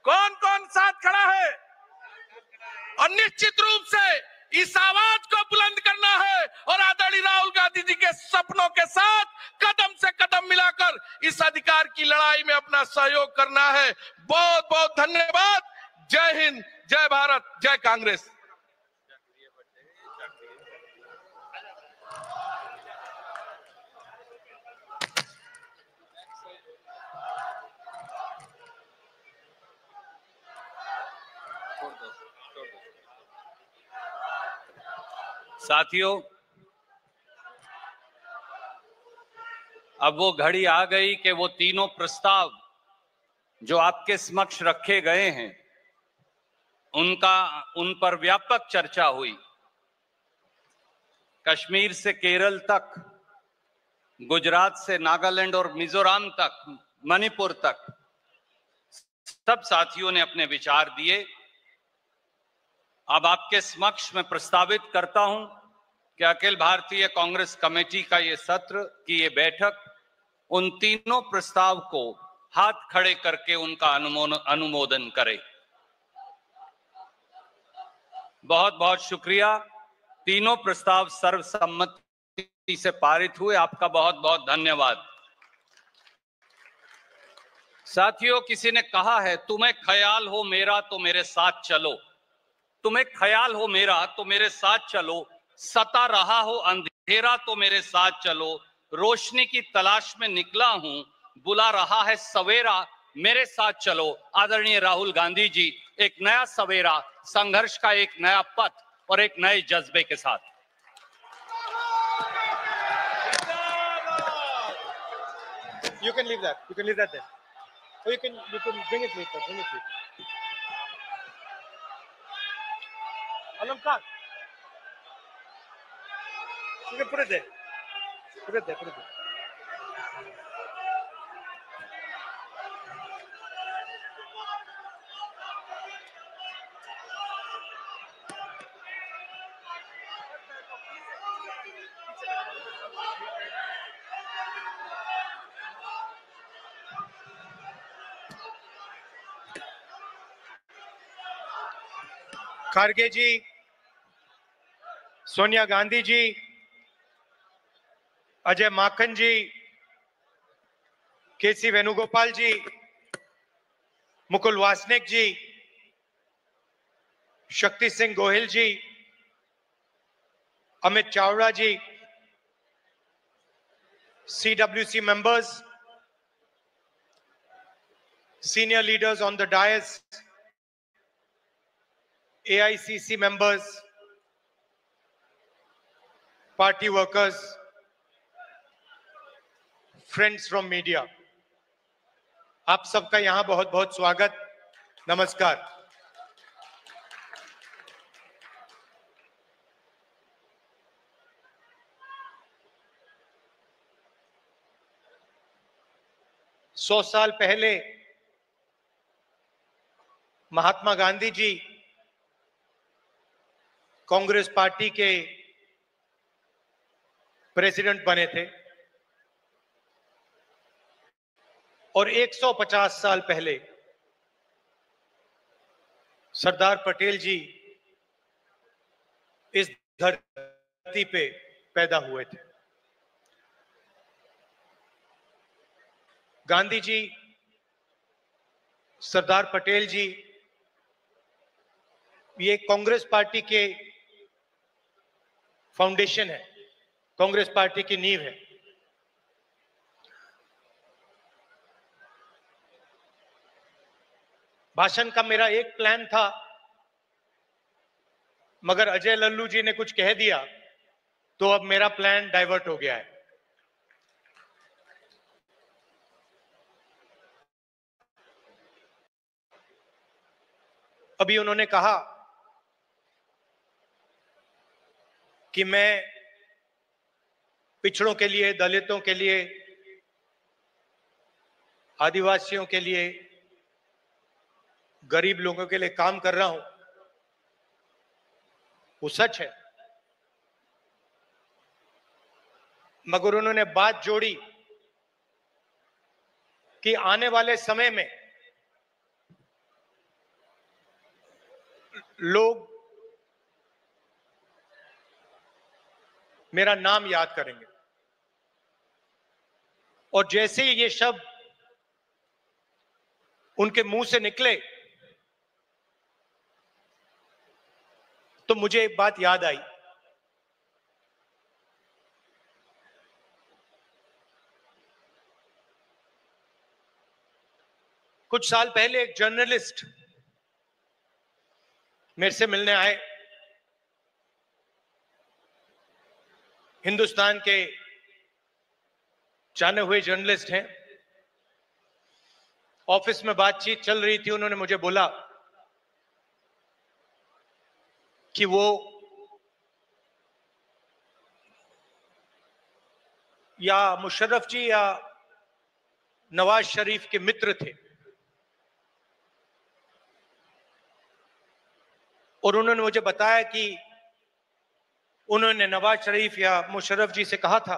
कौन कौन साथ खड़ा है? और निश्चित रूप से इस आवाज को बुलंद करना है और आदरणीय राहुल गांधी जी के सपनों के साथ कदम से कदम मिलाकर इस अधिकार की लड़ाई में अपना सहयोग करना है। बहुत बहुत धन्यवाद। जय हिंद, जय भारत, जय कांग्रेस। साथियों, अब वो घड़ी आ गई कि वो तीनों प्रस्ताव जो आपके समक्ष रखे गए हैं उन पर व्यापक चर्चा हुई। कश्मीर से केरल तक, गुजरात से नागालैंड और मिजोरम तक, मणिपुर तक सब साथियों ने अपने विचार दिए। अब आपके समक्ष मैं प्रस्तावित करता हूं कि अखिल भारतीय कांग्रेस कमेटी का ये सत्र की ये बैठक उन तीनों प्रस्ताव को हाथ खड़े करके उनका अनुमोदन करे। बहुत बहुत शुक्रिया। तीनों प्रस्ताव सर्वसम्मति से पारित हुए। आपका बहुत बहुत धन्यवाद। साथियों, किसी ने कहा है, तुम्हें ख्याल हो मेरा तो मेरे साथ चलो। तुम्हें ख्याल हो मेरा तो मेरे साथ चलो, सता रहा हो अंधेरा तो मेरे साथ चलो, रोशनी की तलाश में निकला हूं, बुला रहा है सवेरा, मेरे साथ चलो। आदरणीय राहुल गांधी जी, एक नया सवेरा, संघर्ष का एक नया पथ और एक नए जज्बे के साथ। You can leave that. You can leave that there. Or you can bring it later. Bring it later. Alam Khan. You can put it there. Put it there. Put it there. खड़गे जी, सोनिया गांधी जी, अजय माकन जी, केसी वेणुगोपाल जी, मुकुल वासनिक जी, शक्ति सिंह गोहिल जी, अमित चावड़ा जी, CWC members, senior leaders on the dais, AICC members, party workers, friends from media, आप सबका यहां बहुत बहुत स्वागत, नमस्कार। सौ साल पहले महात्मा गांधी जी कांग्रेस पार्टी के प्रेसिडेंट बने थे और 150 साल पहले सरदार पटेल जी इस धरती पे पैदा हुए थे। गांधी जी, सरदार पटेल जी, ये कांग्रेस पार्टी के फाउंडेशन है, कांग्रेस पार्टी की नींव है। भाषण का मेरा एक प्लान था, मगर अजय लल्लू जी ने कुछ कह दिया तो अब मेरा प्लान डाइवर्ट हो गया है। अभी उन्होंने कहा कि मैं पिछड़ों के लिए, दलितों के लिए, आदिवासियों के लिए, गरीब लोगों के लिए काम कर रहा हूं। वो सच है, मगर उन्होंने बात जोड़ी कि आने वाले समय में लोग मेरा नाम याद करेंगे और जैसे ही ये शब्द उनके मुंह से निकले तो मुझे एक बात याद आई। कुछ साल पहले एक जर्नलिस्ट मेरे से मिलने आए। हिंदुस्तान के जाने हुए जर्नलिस्ट हैं। ऑफिस में बातचीत चल रही थी। उन्होंने मुझे बोला कि वो या मुशर्रफ जी या नवाज शरीफ के मित्र थे और उन्होंने मुझे बताया कि उन्होंने नवाज शरीफ या मुशर्रफ जी से कहा था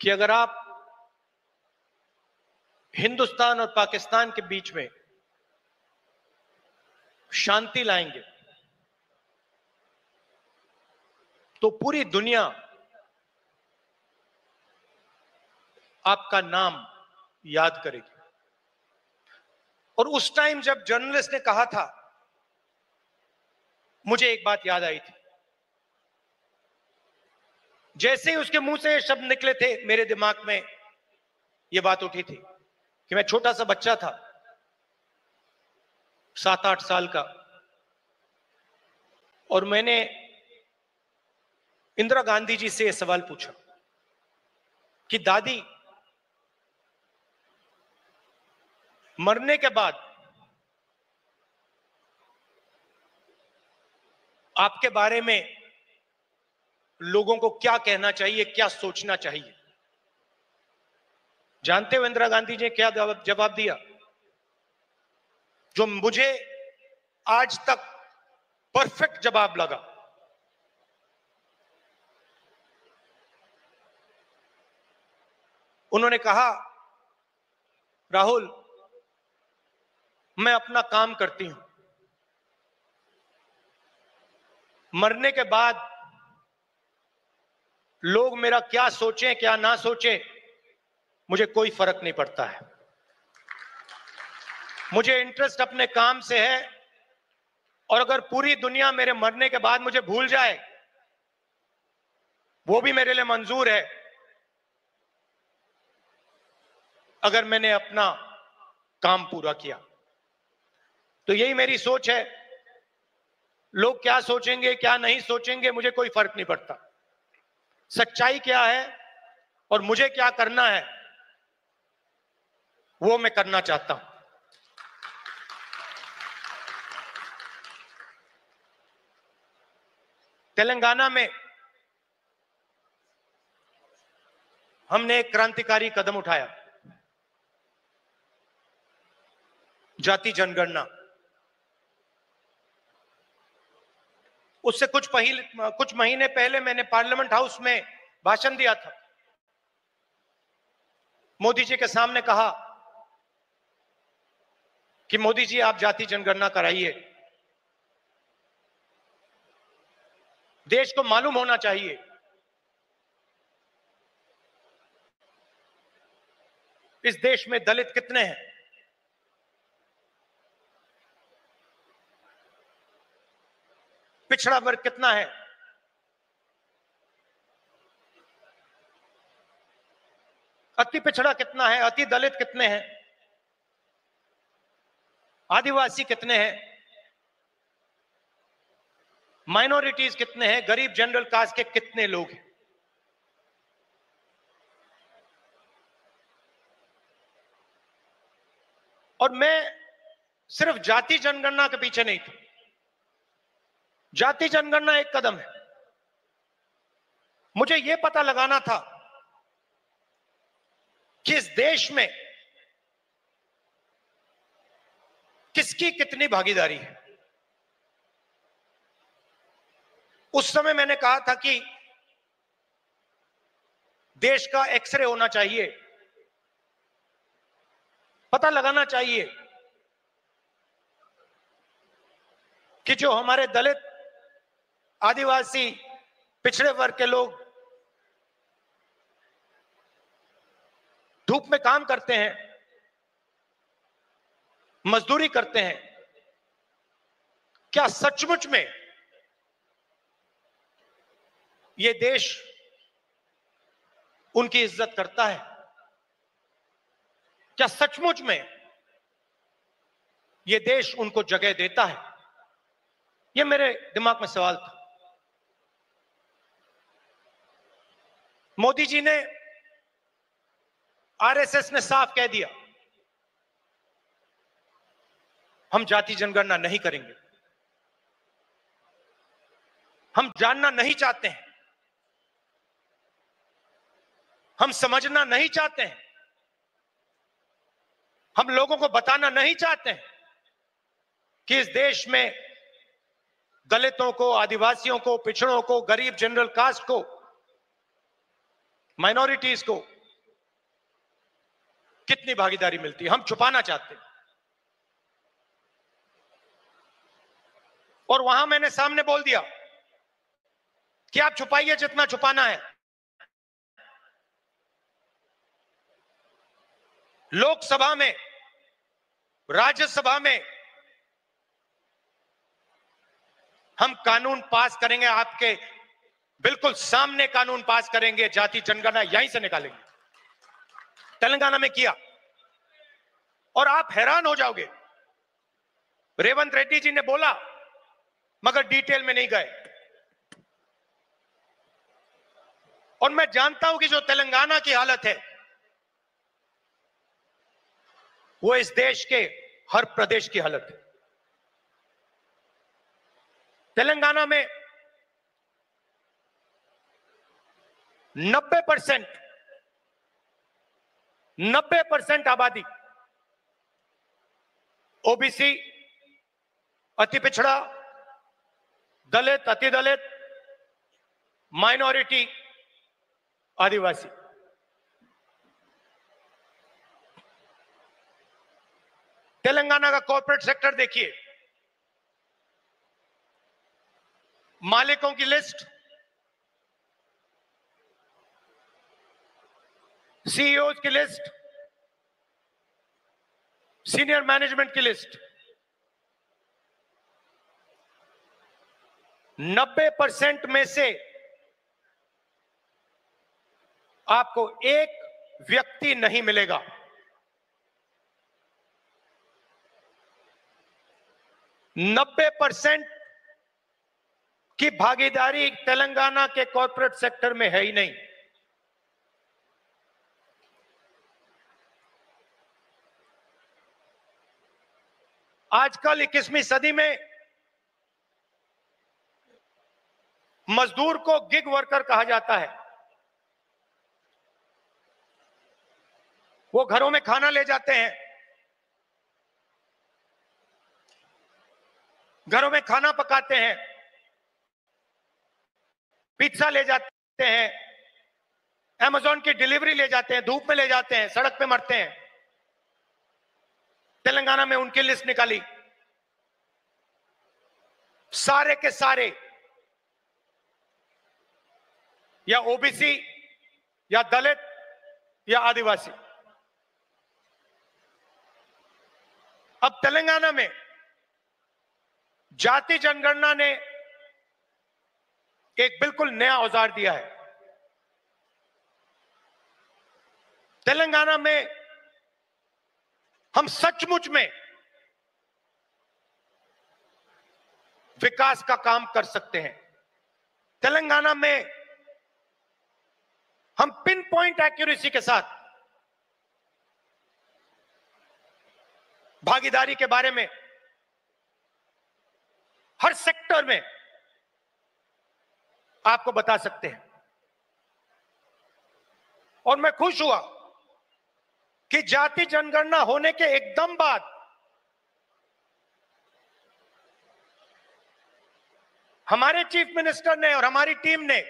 कि अगर आप हिंदुस्तान और पाकिस्तान के बीच में शांति लाएंगे तो पूरी दुनिया आपका नाम याद करेगी। और उस टाइम जब जर्नलिस्ट ने कहा था, मुझे एक बात याद आई थी। जैसे ही उसके मुंह से ये शब्द निकले थे, मेरे दिमाग में ये बात उठी थी कि मैं छोटा सा बच्चा था, 7-8 साल का, और मैंने इंदिरा गांधी जी से यह सवाल पूछा कि दादी, मरने के बाद आपके बारे में लोगों को क्या कहना चाहिए, क्या सोचना चाहिए? जानते हो इंदिरा गांधी जी ने क्या जवाब दिया, जो मुझे आज तक परफेक्ट जवाब लगा। उन्होंने कहा, राहुल, मैं अपना काम करती हूं, मरने के बाद लोग मेरा क्या सोचें क्या ना सोचें, मुझे कोई फर्क नहीं पड़ता है। मुझे इंटरेस्ट अपने काम से है, और अगर पूरी दुनिया मेरे मरने के बाद मुझे भूल जाए, वो भी मेरे लिए मंजूर है, अगर मैंने अपना काम पूरा किया। तो यही मेरी सोच है। लोग क्या सोचेंगे क्या नहीं सोचेंगे, मुझे कोई फर्क नहीं पड़ता। सच्चाई क्या है और मुझे क्या करना है, वो मैं करना चाहता हूं। तेलंगाना में हमने एक क्रांतिकारी कदम उठाया, जाति जनगणना। उससे कुछ महीने पहले मैंने पार्लियामेंट हाउस में भाषण दिया था। मोदी जी के सामने कहा कि मोदी जी, आप जाति जनगणना कराइए, देश को मालूम होना चाहिए इस देश में दलित कितने हैं, पिछड़ा वर्ग कितना है, अति पिछड़ा कितना है, अति दलित कितने हैं, आदिवासी कितने हैं, माइनॉरिटीज कितने हैं, गरीब जनरल कास्ट के कितने लोग हैं। और मैं सिर्फ जाति जनगणना के पीछे नहीं था। जाति जनगणना एक कदम है। मुझे यह पता लगाना था कि इस देश में किसकी कितनी भागीदारी है। उस समय मैंने कहा था कि देश का एक्सरे होना चाहिए, पता लगाना चाहिए कि जो हमारे दलित, आदिवासी, पिछड़े वर्ग के लोग धूप में काम करते हैं, मजदूरी करते हैं, क्या सचमुच में ये देश उनकी इज्जत करता है? क्या सचमुच में ये देश उनको जगह देता है? ये मेरे दिमाग में सवाल था। मोदी जी ने, आरएसएस ने साफ कह दिया, हम जाति जनगणना नहीं करेंगे, हम जानना नहीं चाहते हैं, हम समझना नहीं चाहते हैं, हम लोगों को बताना नहीं चाहते हैं कि इस देश में दलितों को, आदिवासियों को, पिछड़ों को, गरीब जनरल कास्ट को, माइनॉरिटीज को कितनी भागीदारी मिलती है, हम छुपाना चाहते हैं। और वहां मैंने सामने बोल दिया कि आप छुपाइए जितना छुपाना है। लोकसभा में, राज्यसभा में हम कानून पास करेंगे, आपके बिल्कुल सामने कानून पास करेंगे, जाति जनगणना यहीं से निकालेंगे। तेलंगाना में किया और आप हैरान हो जाओगे। रेवंत रेड्डी जी ने बोला मगर डिटेल में नहीं गए। और मैं जानता हूं कि जो तेलंगाना की हालत है वो इस देश के हर प्रदेश की हालत है। तेलंगाना में 90% आबादी ओबीसी, अति पिछड़ा, दलित, अति दलित, माइनॉरिटी, आदिवासी। तेलंगाना का कॉर्पोरेट सेक्टर देखिए, मालिकों की लिस्ट, सीईओज की लिस्ट, सीनियर मैनेजमेंट की लिस्ट, 90% में से आपको एक व्यक्ति नहीं मिलेगा 90% की भागीदारी तेलंगाना के कॉर्पोरेट सेक्टर में है ही नहीं। आजकल 21वीं सदी में मजदूर को गिग वर्कर कहा जाता है। वो घरों में खाना ले जाते हैं, घरों में खाना पकाते हैं, पिज्जा ले जाते हैं, अमेज़न की डिलीवरी ले जाते हैं, धूप में ले जाते हैं, सड़क पे मरते हैं। तेलंगाना में उनकी लिस्ट निकाली, सारे के सारे या ओबीसी या दलित या आदिवासी। अब तेलंगाना में जाति जनगणना ने एक बिल्कुल नया औजार दिया है। तेलंगाना में हम सचमुच में विकास का काम कर सकते हैं। तेलंगाना में हम पिन पॉइंट एक्यूरेसी के साथ भागीदारी के बारे में हर सेक्टर में आपको बता सकते हैं। और मैं खुश हुआ कि जाति जनगणना होने के एकदम बाद हमारे चीफ मिनिस्टर ने और हमारी टीम ने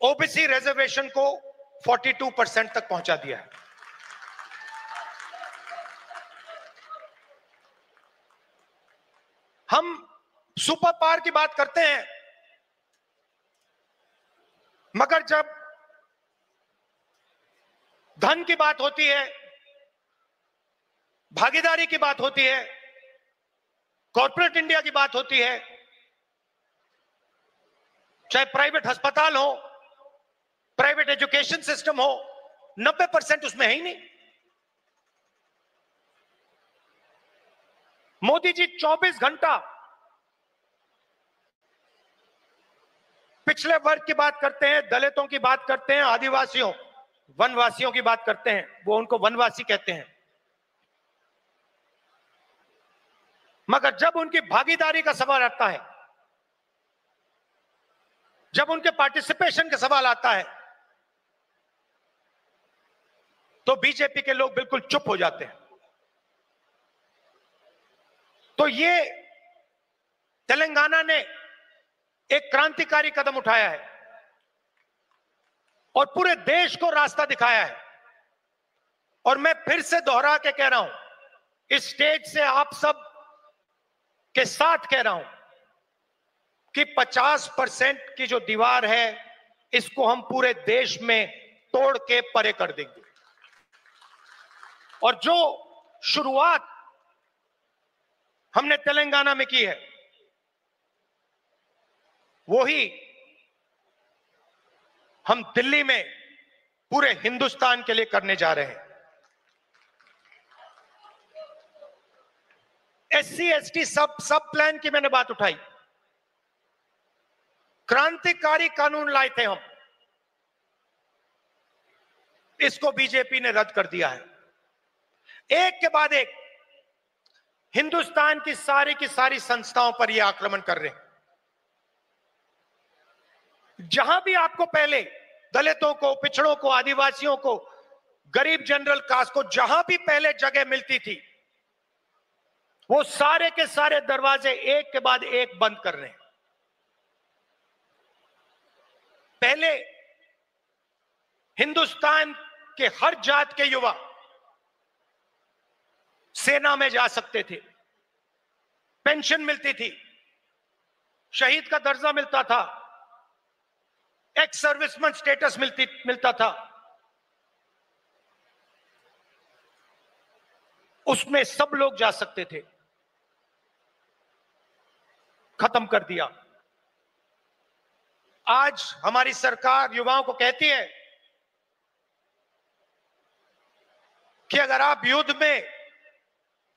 ओबीसी रिजर्वेशन को 42% तक पहुंचा दिया है। हम सुपर पावर की बात करते हैं, मगर जब धन की बात होती है, भागीदारी की बात होती है, कॉर्पोरेट इंडिया की बात होती है, चाहे प्राइवेट अस्पताल हो, प्राइवेट एजुकेशन सिस्टम हो, 90% उसमें है ही नहीं। मोदी जी 24 घंटा पिछले वर्ग की बात करते हैं, दलितों की बात करते हैं, आदिवासियों, वनवासियों की बात करते हैं, वो उनको वनवासी कहते हैं। मगर जब उनकी भागीदारी का सवाल आता है, जब उनके पार्टिसिपेशन का सवाल आता है, तो बीजेपी के लोग बिल्कुल चुप हो जाते हैं। तो ये तेलंगाना ने एक क्रांतिकारी कदम उठाया है और पूरे देश को रास्ता दिखाया है। और मैं फिर से दोहरा के कह रहा हूं, इस स्टेज से आप सब के साथ कह रहा हूं कि 50% की जो दीवार है, इसको हम पूरे देश में तोड़ के परे कर देंगे। और जो शुरुआत हमने तेलंगाना में की है, वही हम दिल्ली में पूरे हिंदुस्तान के लिए करने जा रहे हैं। एससी एसटी सब प्लान की मैंने बात उठाई। क्रांतिकारी कानून लाए थे हम, इसको बीजेपी ने रद्द कर दिया है। एक के बाद एक हिंदुस्तान की सारी संस्थाओं पर यह आक्रमण कर रहे हैं। जहां भी आपको पहले दलितों को, पिछड़ों को, आदिवासियों को, गरीब जनरल कास्ट को जहां भी पहले जगह मिलती थी, वो सारे के सारे दरवाजे एक के बाद एक बंद कर रहे हैं। पहले हिंदुस्तान के हर जात के युवा सेना में जा सकते थे, पेंशन मिलती थी, शहीद का दर्जा मिलता था, एक्स सर्विसमैन स्टेटस मिलता था। उसमें सब लोग जा सकते थे, खत्म कर दिया। आज हमारी सरकार युवाओं को कहती है कि अगर आप युद्ध में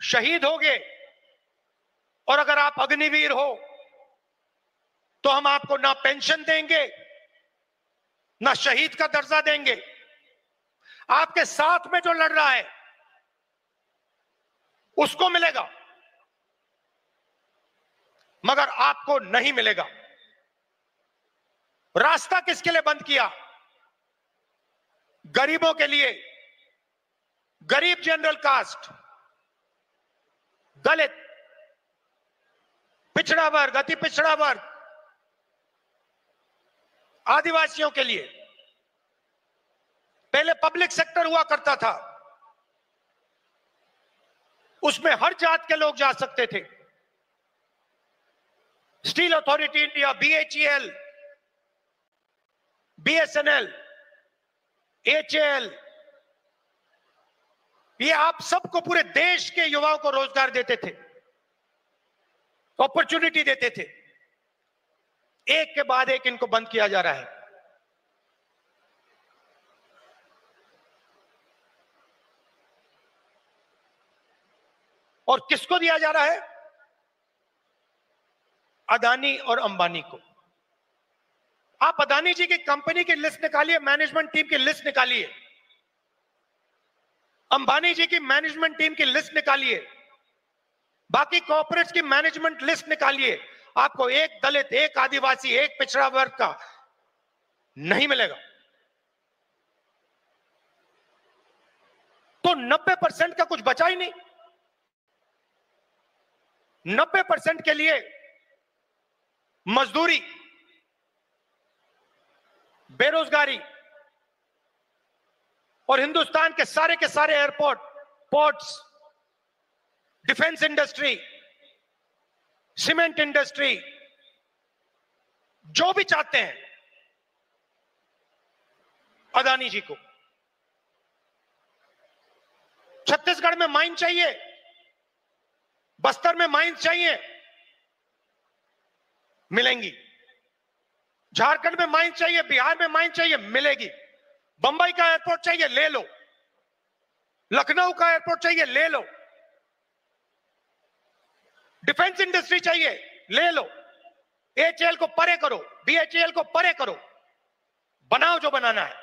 शहीद होगे और अगर आप अग्निवीर हो, तो हम आपको ना पेंशन देंगे, ना शहीद का दर्जा देंगे। आपके साथ में जो लड़ रहा है उसको मिलेगा, मगर आपको नहीं मिलेगा। रास्ता किसके लिए बंद किया? गरीबों के लिए, गरीब जनरल कास्ट, दलित, पिछड़ा वर्ग, अति पिछड़ा वर्ग, आदिवासियों के लिए। पहले पब्लिक सेक्टर हुआ करता था, उसमें हर जात के लोग जा सकते थे। Steel authority India, BHEL, BSNL, HAL, ये आप सबको, पूरे देश के युवाओं को रोजगार देते थे, अपॉर्चुनिटी देते थे। एक के बाद एक इनको बंद किया जा रहा है। और किसको दिया जा रहा है? अदानी और अंबानी को। आप अदानी जी की कंपनी की लिस्ट निकालिए, मैनेजमेंट टीम की लिस्ट निकालिए, अंबानी जी की मैनेजमेंट टीम की लिस्ट निकालिए, बाकी कॉर्पोरेट्स की मैनेजमेंट लिस्ट निकालिए। आपको एक दलित, एक आदिवासी, एक पिछड़ा वर्ग का नहीं मिलेगा। तो 90% का कुछ बचा ही नहीं। 90% के लिए मजदूरी, बेरोजगारी, और हिंदुस्तान के सारे airport, ports, defence industry, cement industry, जो भी चाहते हैं अदानी जी को। छत्तीसगढ़ में माइन चाहिए, बस्तर में माइन चाहिए, मिलेंगी। झारखंड में माइन चाहिए, बिहार में माइन चाहिए, मिलेगी। बंबई का एयरपोर्ट चाहिए, ले लो। लखनऊ का एयरपोर्ट चाहिए, ले लो। डिफेंस इंडस्ट्री चाहिए, ले लो। एचएएल को परे करो, बीएचईएल को परे करो, बनाओ जो बनाना है।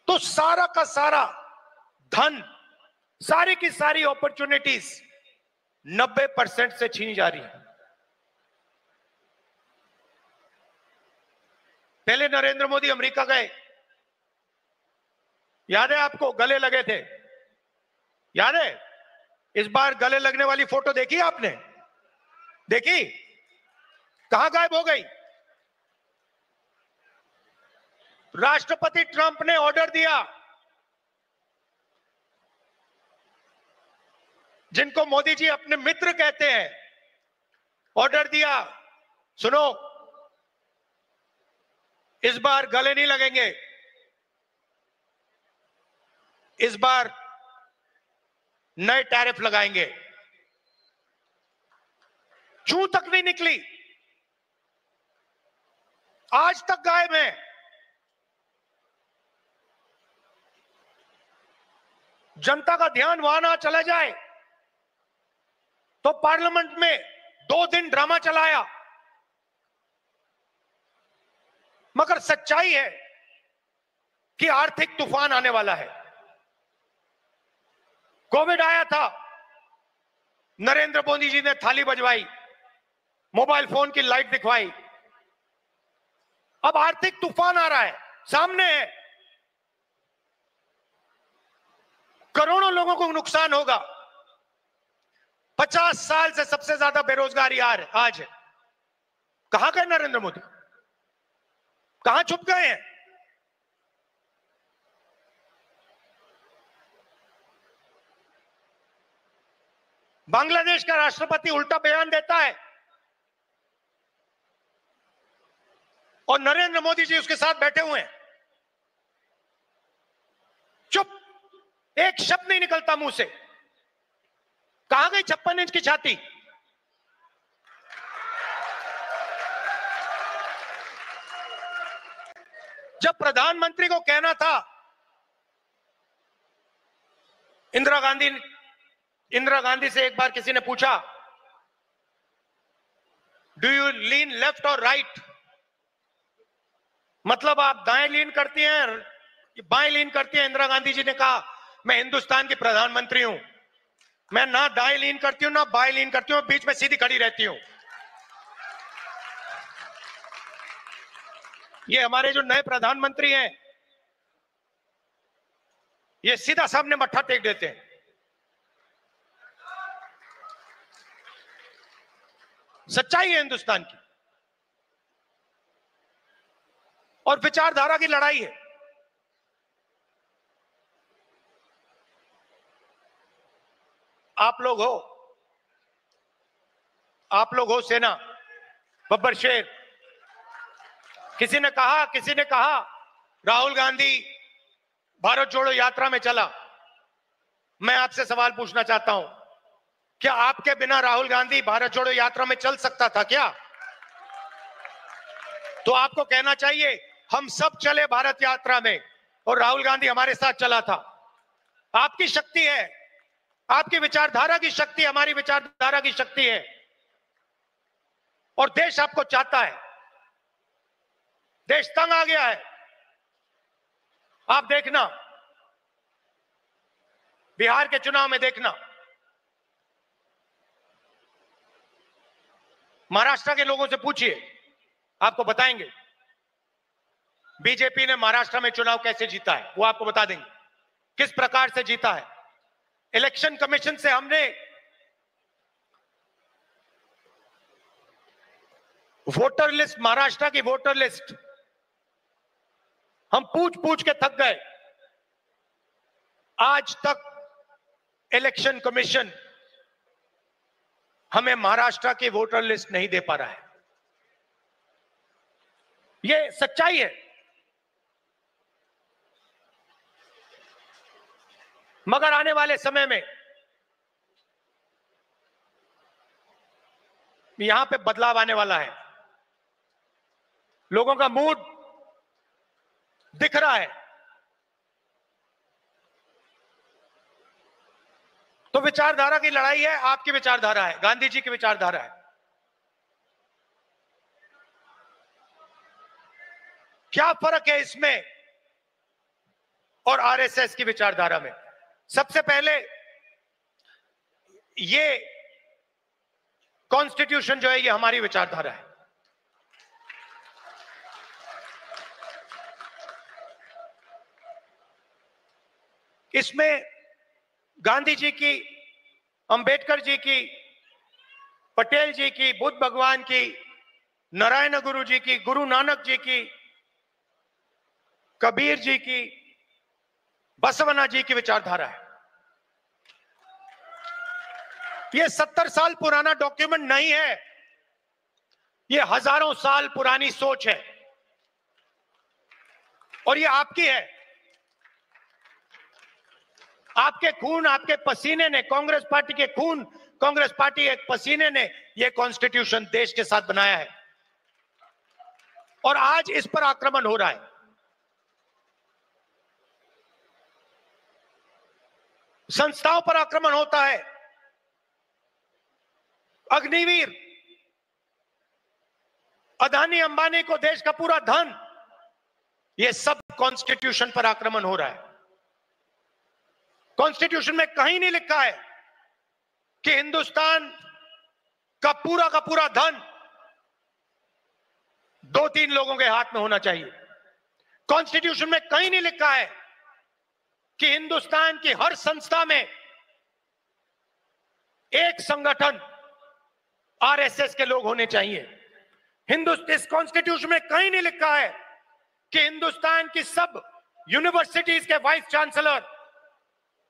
तो सारा का सारा धन, सारी की सारी अपॉर्चुनिटीज 90% से छीनी जा रही है। पहले नरेंद्र मोदी अमेरिका गए, याद है आपको, गले लगे थे, याद है? इस बार गले लगने वाली फोटो देखी आपने? देखी? कहां गायब हो गई? राष्ट्रपति ट्रंप ने ऑर्डर दिया, जिनको मोदी जी अपने मित्र कहते हैं, ऑर्डर दिया, सुनो, इस बार गले नहीं लगेंगे, इस बार नए टैरिफ लगाएंगे। चूं तक नहीं निकली, आज तक गायब है। जनता का ध्यान वहां ना चला जाए तो पार्लियामेंट में 2 दिन ड्रामा चलाया। मगर सच्चाई है कि आर्थिक तूफान आने वाला है। कोविड आया था, नरेंद्र मोदी जी ने थाली बजवाई, मोबाइल फोन की लाइट दिखवाई। अब आर्थिक तूफान आ रहा है, सामने है। करोड़ों लोगों को नुकसान होगा। 50 साल से सबसे ज्यादा बेरोजगारी आज है। कहां गए नरेंद्र मोदी? कहां छुप गए हैं? बांग्लादेश का राष्ट्रपति उल्टा बयान देता है और नरेंद्र मोदी जी उसके साथ बैठे हुए हैं, चुप, एक शब्द नहीं निकलता मुंह से। कहां गई 56 इंच की छाती? जब प्रधानमंत्री को कहना था, इंदिरा गांधी से एक बार किसी ने पूछा, डू यू लीन लेफ्ट और राइट, मतलब आप दाएं लीन करती हैं बाएं लीन करती हैं? इंदिरा गांधी जी ने कहा, मैं हिंदुस्तान की प्रधानमंत्री हूं, मैं ना दाएं लीन करती हूं ना बाएं लीन करती हूं, बीच में सीधी खड़ी रहती हूं। ये हमारे जो नए प्रधानमंत्री हैं, ये सीधा सामने मत्था टेक देते हैं। सच्चाई है हिंदुस्तान की, और विचारधारा की लड़ाई है। आप लोग हो सेना, बब्बर शेर। किसी ने कहा राहुल गांधी भारत जोड़ो यात्रा में चला। मैं आपसे सवाल पूछना चाहता हूं, क्या आपके बिना राहुल गांधी भारत जोड़ो यात्रा में चल सकता था क्या? तो आपको कहना चाहिए, हम सब चले भारत यात्रा में और राहुल गांधी हमारे साथ चला था। आपकी शक्ति है, आपकी विचारधारा की शक्ति हमारी विचारधारा की शक्ति है, और देश आपको चाहता है। देश तंग आ गया है। आप देखना, बिहार के चुनाव में देखना, महाराष्ट्र के लोगों से पूछिए, आपको बताएंगे बीजेपी ने महाराष्ट्र में चुनाव कैसे जीता है। वो आपको बता देंगे किस प्रकार से जीता है। इलेक्शन कमीशन से हमने वोटर लिस्ट, महाराष्ट्र की वोटर लिस्ट हम पूछ पूछ के थक गए। आज तक इलेक्शन कमीशन हमें महाराष्ट्र की वोटर लिस्ट नहीं दे पा रहा है। यह सच्चाई है। मगर आने वाले समय में यहां पे बदलाव आने वाला है। लोगों का मूड दिख रहा है। तो विचारधारा की लड़ाई है, आपकी विचारधारा है, गांधी जी की विचारधारा है। क्या फर्क है इसमें और आरएसएस की विचारधारा में? सबसे पहले ये कॉन्स्टिट्यूशन जो है ये हमारी विचारधारा है। इसमें गांधी जी की, अंबेडकर जी की, पटेल जी की, बुद्ध भगवान की, नारायण गुरु जी की, गुरु नानक जी की, कबीर जी की, बसवना जी की विचारधारा है। यह 70 साल पुराना डॉक्यूमेंट नहीं है, यह हजारों साल पुरानी सोच है और यह आपकी है। आपके खून, आपके पसीने ने, कांग्रेस पार्टी के खून, कांग्रेस पार्टी के पसीने ने यह कॉन्स्टिट्यूशन देश के साथ बनाया है और आज इस पर आक्रमण हो रहा है। संस्थाओं पर आक्रमण होता है। अग्निवीर, अदानी अंबानी को देश का पूरा धन, यह सब कॉन्स्टिट्यूशन पर आक्रमण हो रहा है। कॉन्स्टिट्यूशन में कहीं नहीं लिखा है कि हिंदुस्तान का पूरा धन 2-3 लोगों के हाथ में होना चाहिए। कॉन्स्टिट्यूशन में कहीं नहीं लिखा है कि हिंदुस्तान की हर संस्था में एक संगठन आरएसएस के लोग होने चाहिए। इस कॉन्स्टिट्यूशन में कहीं नहीं लिखा है कि हिंदुस्तान की सब यूनिवर्सिटीज के वाइस चांसलर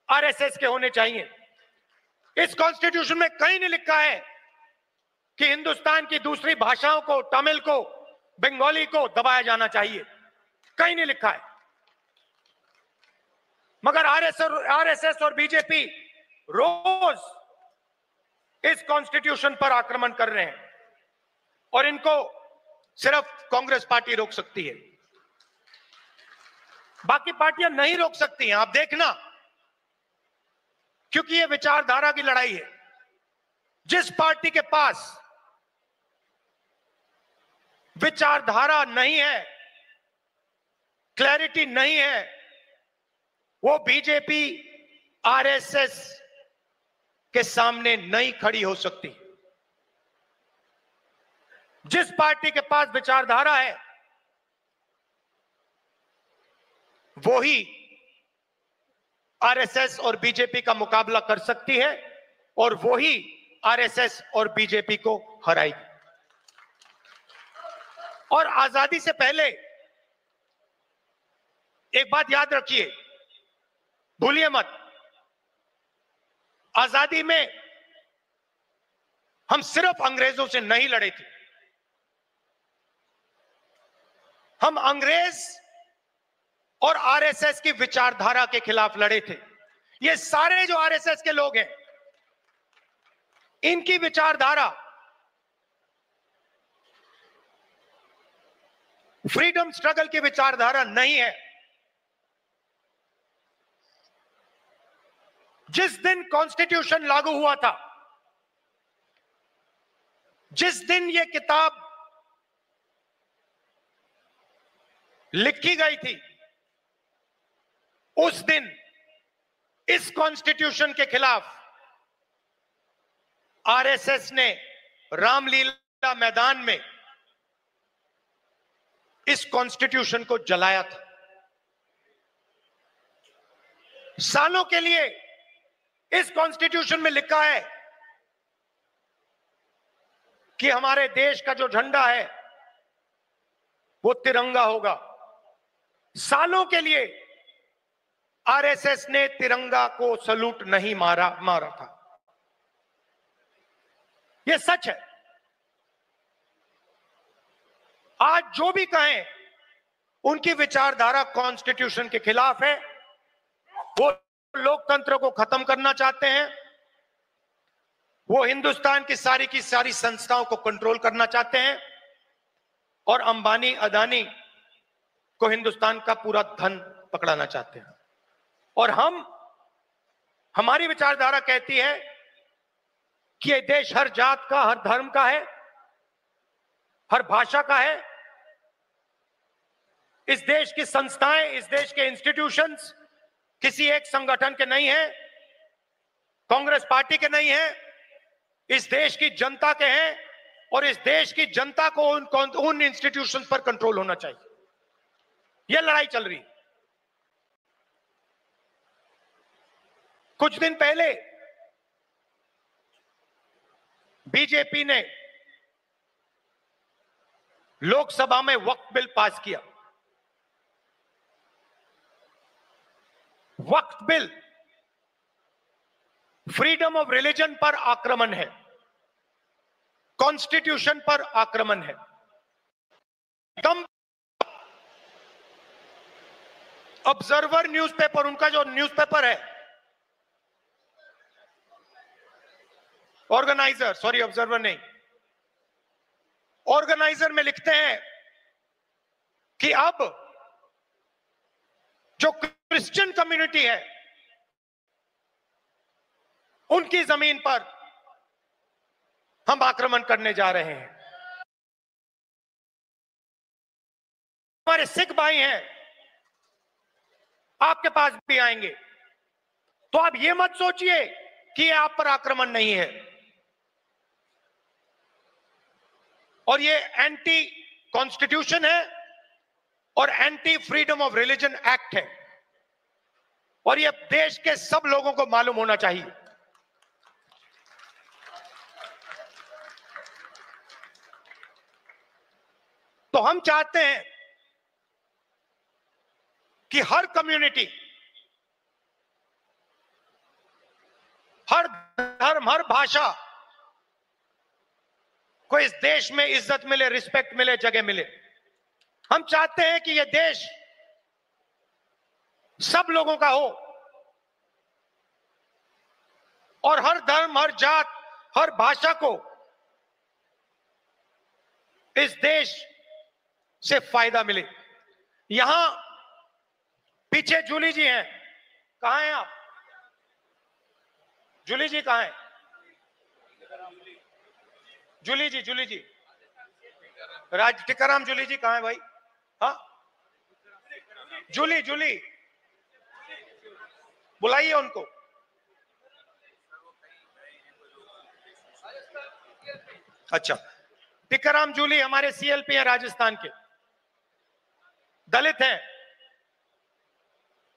आरएसएस के होने चाहिए। इस कॉन्स्टिट्यूशन में कहीं नहीं लिखा है कि हिंदुस्तान की दूसरी भाषाओं को, तमिल को, बंगाली को दबाया जाना चाहिए। कहीं नहीं लिखा है। मगर आरएसएस और बीजेपी रोज इस कॉन्स्टिट्यूशन पर आक्रमण कर रहे हैं और इनको सिर्फ कांग्रेस पार्टी रोक सकती है, बाकी पार्टियां नहीं रोक सकती हैं। आप देखना, क्योंकि यह विचारधारा की लड़ाई है। जिस पार्टी के पास विचारधारा नहीं है, क्लैरिटी नहीं है, वो बीजेपी, आरएसएस के सामने नहीं खड़ी हो सकती। जिस पार्टी के पास विचारधारा है वो ही आरएसएस और बीजेपी का मुकाबला कर सकती है और वो ही आरएसएस और बीजेपी को हराएगी। और आजादी से पहले एक बात याद रखिए, भूलिए मत, आजादी में हम सिर्फ अंग्रेजों से नहीं लड़े थे। हम अंग्रेज और आरएसएस की विचारधारा के खिलाफ लड़े थे। ये सारे जो आरएसएस के लोग हैं, इनकी विचारधारा फ्रीडम स्ट्रगल की विचारधारा नहीं है। जिस दिन कॉन्स्टिट्यूशन लागू हुआ था, जिस दिन यह किताब लिखी गई थी, उस दिन इस कॉन्स्टिट्यूशन के खिलाफ आरएसएस ने रामलीला मैदान में इस कॉन्स्टिट्यूशन को जलाया था। सालों के लिए इस कॉन्स्टिट्यूशन में लिखा है कि हमारे देश का जो झंडा है वो तिरंगा होगा। सालों के लिए आरएसएस ने तिरंगा को सलूट नहीं मारा था। यह सच है। आज जो भी कहें उनकी विचारधारा कॉन्स्टिट्यूशन के खिलाफ है। वो लोकतंत्र को खत्म करना चाहते हैं। वो हिंदुस्तान की सारी संस्थाओं को कंट्रोल करना चाहते हैं और अंबानी अदानी को हिंदुस्तान का पूरा धन पकड़ाना चाहते हैं। और हमारी विचारधारा कहती है कि ये देश हर जात का, हर धर्म का है, हर भाषा का है। इस देश की संस्थाएं, इस देश के इंस्टीट्यूशंस किसी एक संगठन के नहीं है, कांग्रेस पार्टी के नहीं है, इस देश की जनता के हैं। और इस देश की जनता को उन इंस्टीट्यूशंस पर कंट्रोल होना चाहिए। यह लड़ाई चल रही है। कुछ दिन पहले बीजेपी ने लोकसभा में वक्फ बिल पास किया। वक्फ बिल फ्रीडम ऑफ रिलीजन पर आक्रमण है, कॉन्स्टिट्यूशन पर आक्रमण है। ऑब्जर्वर न्यूज़पेपर, उनका जो न्यूज़पेपर है, ऑर्गेनाइजर, सॉरी ऑब्जर्वर नहीं, ऑर्गेनाइजर में लिखते हैं कि अब जो क्रिश्चियन कम्युनिटी है उनकी जमीन पर हम आक्रमण करने जा रहे हैं। हमारे सिख भाई हैं, आपके पास भी आएंगे। तो आप ये मत सोचिए कि ये आप पर आक्रमण नहीं है। और ये एंटी कॉन्स्टिट्यूशन है और anti freedom of religion act है। और ये देश के सब लोगों को मालूम होना चाहिए। तो हम चाहते हैं कि हर कम्युनिटी, हर धर्म, हर भाषा को इस देश में इज्जत मिले, रिस्पेक्ट मिले, जगह मिले। हम चाहते हैं कि यह देश सब लोगों का हो और हर धर्म, हर जात, हर भाषा को इस देश से फायदा मिले। यहां पीछे जूली जी हैं, कहां हैं आप? जूली जी कहां हैं? जूली जी टिकाराम जूली जी कहां है भाई? हाँ, जूली बुलाइए उनको। अच्छा, टिकाराम जूली हमारे सीएलपी हैं, राजस्थान के, दलित हैं,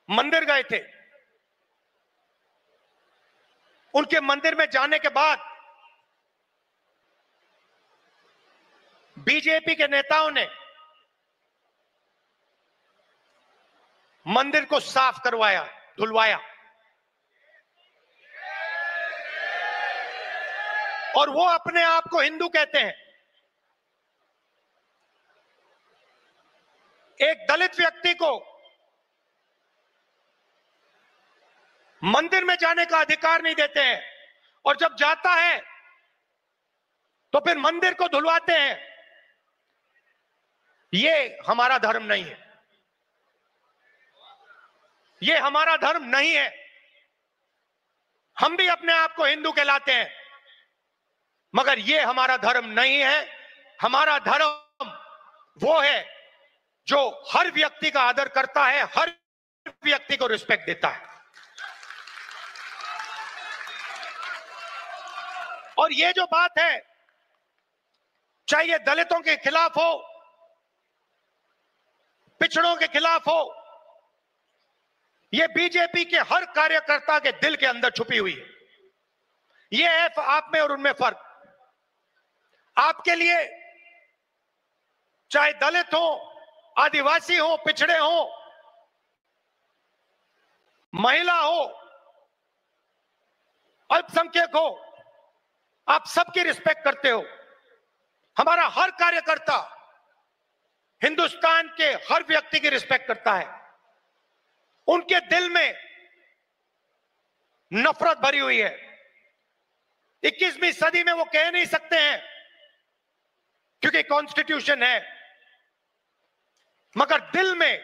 मंदिर गए थे। उनके मंदिर में जाने के बाद बीजेपी के नेताओं ने मंदिर को साफ करवाया, धुलवाया। और वो अपने आप को हिंदू कहते हैं। एक दलित व्यक्ति को मंदिर में जाने का अधिकार नहीं देते हैं और जब जाता है तो फिर मंदिर को धुलवाते हैं। ये हमारा धर्म नहीं है, ये हमारा धर्म नहीं है। हम भी अपने आप को हिंदू कहलाते हैं, मगर ये हमारा धर्म नहीं है। हमारा धर्म वो है जो हर व्यक्ति का आदर करता है, हर व्यक्ति को रिस्पेक्ट देता है। और ये जो बात है, चाहे ये दलितों के खिलाफ हो, पिछड़ों के खिलाफ हो, ये बीजेपी के हर कार्यकर्ता के दिल के अंदर छुपी हुई है। ये है आप में और उनमें फर्क। आपके लिए चाहे दलित हो, आदिवासी हो, पिछड़े हो, महिला हो, अल्पसंख्यक हो, आप सबकी रिस्पेक्ट करते हो। हमारा हर कार्यकर्ता हिंदुस्तान के हर व्यक्ति की रिस्पेक्ट करता है। उनके दिल में नफरत भरी हुई है। 21वीं सदी में वो कह नहीं सकते हैं क्योंकि कॉन्स्टिट्यूशन है, मगर दिल में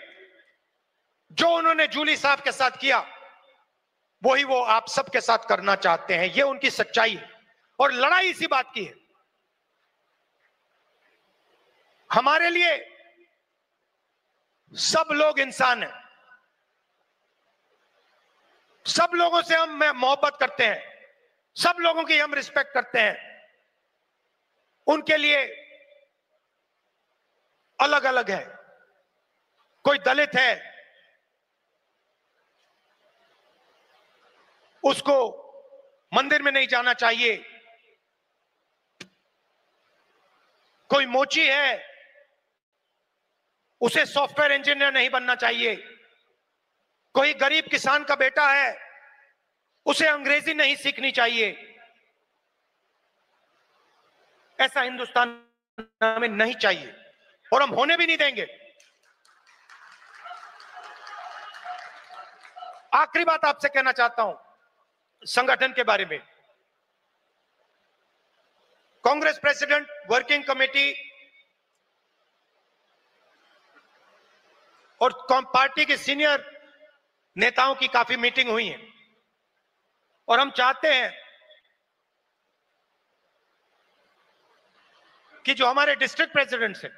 जो उन्होंने जूली साहब के साथ किया वही वो आप सबके साथ करना चाहते हैं। ये उनकी सच्चाई है और लड़ाई इसी बात की है। हमारे लिए सब लोग इंसान हैं, सब लोगों से हम मोहब्बत करते हैं, सब लोगों की हम रिस्पेक्ट करते हैं। उनके लिए अलग अलग है। कोई दलित है, उसको मंदिर में नहीं जाना चाहिए। कोई मोची है, उसे सॉफ्टवेयर इंजीनियर नहीं बनना चाहिए। कोई गरीब किसान का बेटा है, उसे अंग्रेजी नहीं सीखनी चाहिए। ऐसा हिंदुस्तान हमें नहीं चाहिए और हम होने भी नहीं देंगे। आखिरी बात आपसे कहना चाहता हूं संगठन के बारे में। कांग्रेस प्रेसिडेंट वर्किंग कमेटी और पार्टी के सीनियर नेताओं की काफी मीटिंग हुई है और हम चाहते हैं कि जो हमारे डिस्ट्रिक्ट प्रेसिडेंट्स हैं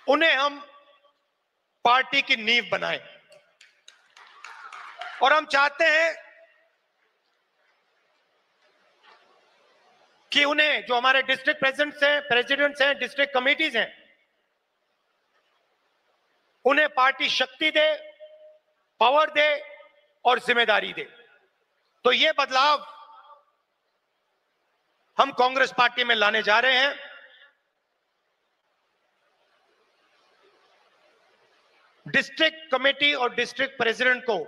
उन्हें हम पार्टी की नींव बनाएं और हम चाहते हैं कि उन्हें जो हमारे डिस्ट्रिक्ट प्रेसिडेंट्स हैं, डिस्ट्रिक्ट कमेटीज हैं, उन्हें पार्टी शक्ति दे, पावर दे और जिम्मेदारी दे। तो ये बदलाव हम कांग्रेस पार्टी में लाने जा रहे हैं। डिस्ट्रिक्ट कमेटी और डिस्ट्रिक्ट प्रेसिडेंट को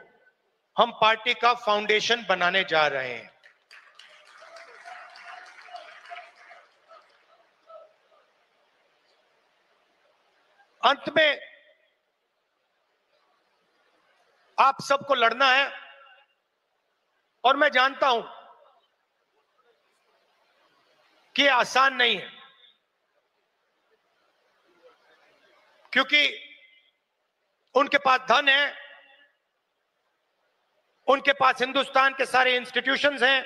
हम पार्टी का फाउंडेशन बनाने जा रहे हैं। अंत में आप सबको लड़ना है और मैं जानता हूं कि आसान नहीं है, क्योंकि उनके पास धन है, उनके पास हिंदुस्तान के सारे इंस्टीट्यूशंस हैं,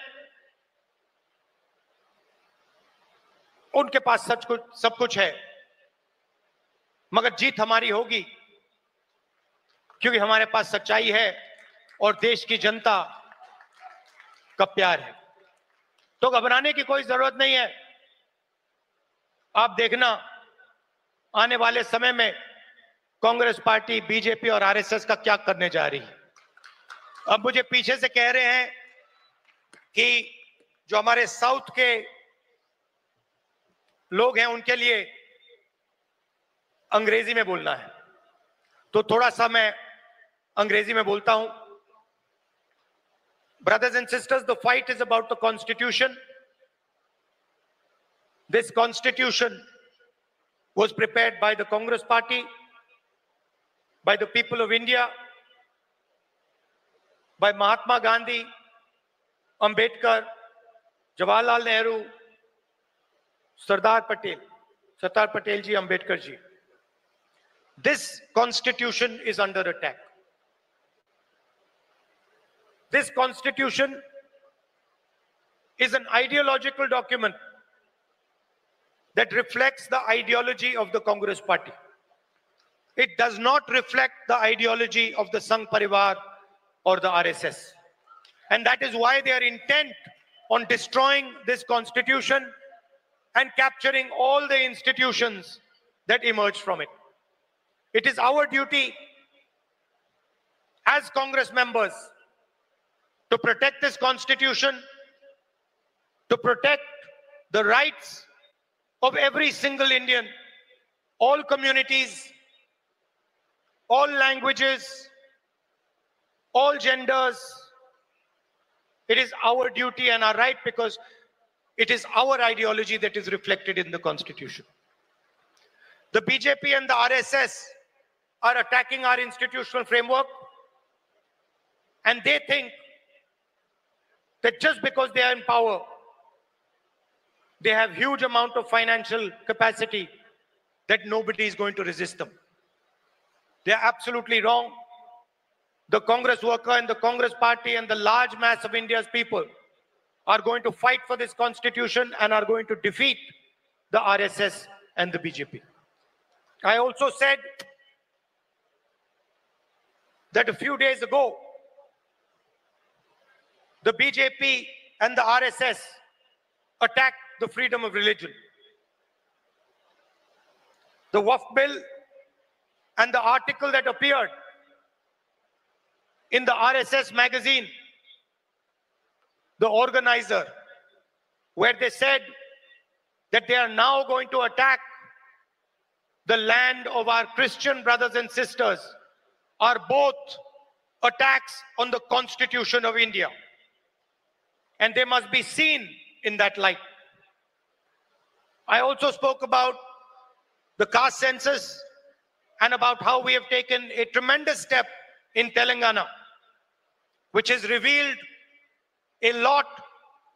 उनके पास सब कुछ है, मगर जीत हमारी होगी क्योंकि हमारे पास सच्चाई है और देश की जनता का प्यार है। तो घबराने की कोई जरूरत नहीं है। आप देखना आने वाले समय में कांग्रेस पार्टी, बीजेपी और आरएसएस का क्या करने जा रही है। अब मुझे पीछे से कह रहे हैं कि जो हमारे साउथ के लोग हैं उनके लिए अंग्रेजी में बोलना है, तो थोड़ा सा मैं अंग्रेजी में बोलता हूं। Brothers and sisters, the fight is about the Constitution. This Constitution was prepared by the Congress Party, by the people of India, by Mahatma Gandhi, Ambedkar, Jawaharlal Nehru, Sardar Patel ji, Ambedkar ji. This Constitution is under attack. This Constitution is an ideological document that reflects the ideology of the Congress Party. It does not reflect the ideology of the Sangh Parivar or the RSS. And that is why they are intent on destroying this Constitution and capturing all the institutions that emerged from it. It is our duty as Congress members to protect this Constitution, to protect the rights of every single Indian, all communities, all languages, all genders, It is our duty and our right because it is our ideology that is reflected in the Constitution. The BJP and the RSS are attacking our institutional framework, and they think that just because they are in power, they have huge amount of financial capacity that nobody is going to resist them. They are absolutely wrong. The Congress worker and the Congress party and the large mass of India's people are going to fight for this constitution and are going to defeat the RSS and the BJP. I also said that a few days ago, the BJP and the RSS attacked the freedom of religion. The Waqf bill and the article that appeared in the RSS magazine, the organizer, where they said that they are now going to attack the land of our Christian brothers and sisters, are both attacks on the Constitution of India. And they must be seen in that light. I also spoke about the caste census and about how we have taken a tremendous step in Telangana, which has revealed a lot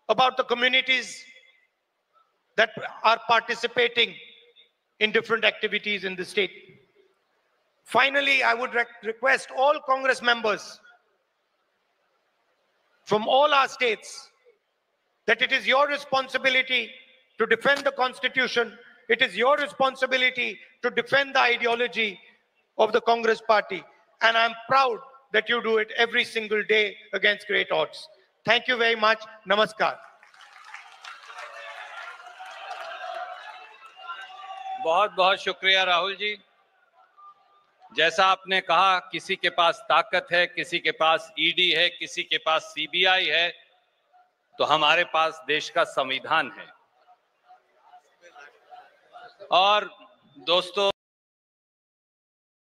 about the communities that are participating in different activities in the state. Finally, I would request all Congress members from all our states that it is your responsibility to defend the Constitution. It is your responsibility to defend the ideology of the Congress party. And I'm proud that you do it every single day against great odds. Thank you very much. Namaskar. बहुत बहुत शुक्रिया राहुल जी। जैसा आपने कहा, किसी के पास ताकत है, किसी के पास ईडी है, किसी के पास सीबीआई है, तो हमारे पास देश का संविधान है। और दोस्तों,